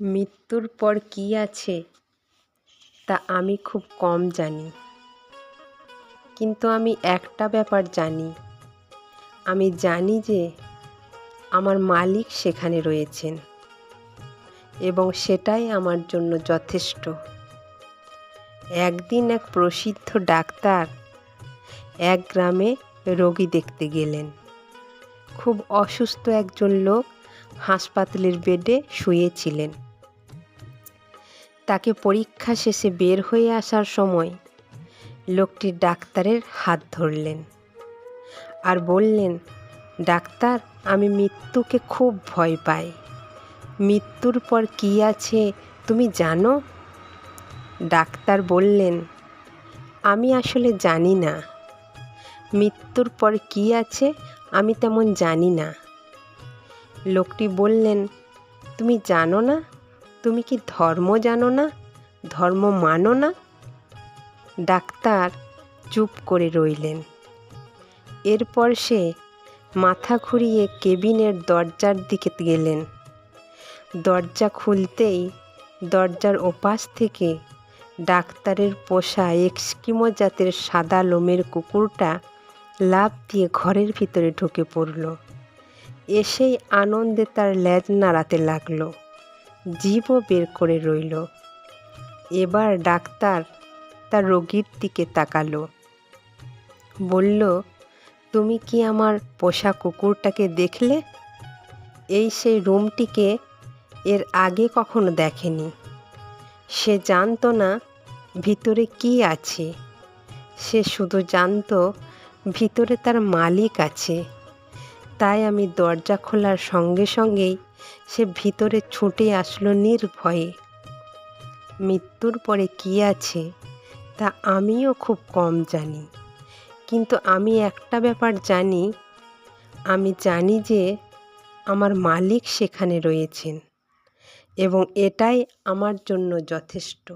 মৃত্যুর পর কী আছে তা আমি খুব কম জানি, কিন্তু আমি একটা ব্যাপার জানি। আমি জানি যে আমার মালিক সেখানে রয়েছেন এবং সেটাই আমার জন্য যথেষ্ট। একদিন এক প্রসিদ্ধ ডাক্তার এক গ্রামে রোগী দেখতে গেলেন। খুব অসুস্থ একজন লোক হাসপাতালের বেডে শুয়েছিলেন। তাকে পরীক্ষা শেষে বের হয়ে আসার সময় লোকটি ডাক্তারের হাত ধরলেন আর বললেন, ডাক্তার, আমি মৃত্যুকে খুব ভয় পাই। মৃত্যুর পর কী আছে তুমি জানো? ডাক্তার বললেন, আমি আসলে জানি না। মৃত্যুর পর কী আছে আমি তেমন জানি না। লোকটি বললেন, তুমি জানো না? তুমি কি ধর্ম জানো না? ধর্ম মানো না? ডাক্তার চুপ করে রইলেন। এরপর সে মাথা ঘুরিয়ে কেবিনের দরজার দিকে গেলেন। দরজা খুলতেই দরজার ওপাশ থেকে ডাক্তারের পোষা এস্কিমো জাতের সাদা লোমের কুকুরটা লাফ দিয়ে ঘরের ভিতরে ঢুকে পড়ল। এসেই আনন্দে তার লেজ নাড়াতে লাগলো, জিভও বের করে রইল। এবার ডাক্তার তার রোগীর দিকে তাকালো, বলল, তুমি কি আমার পোষা কুকুরটাকে দেখলে? এই সেই রুমটিকে এর আগে কখনো দেখেনি। সে জানতো না ভিতরে কি আছে। সে শুধু জানতো ভিতরে তার মালিক আছে। তাই আমি দরজা খোলার সঙ্গে সঙ্গেই সে ভিতরে ছুটে আসলো নির্ভয়ে। মৃত্যুর পরে কী আছে তা আমিও খুব কম জানি, কিন্তু আমি একটা ব্যাপার জানি। আমি জানি যে আমার মালিক সেখানে রয়েছেন এবং এটাই আমার জন্য যথেষ্ট।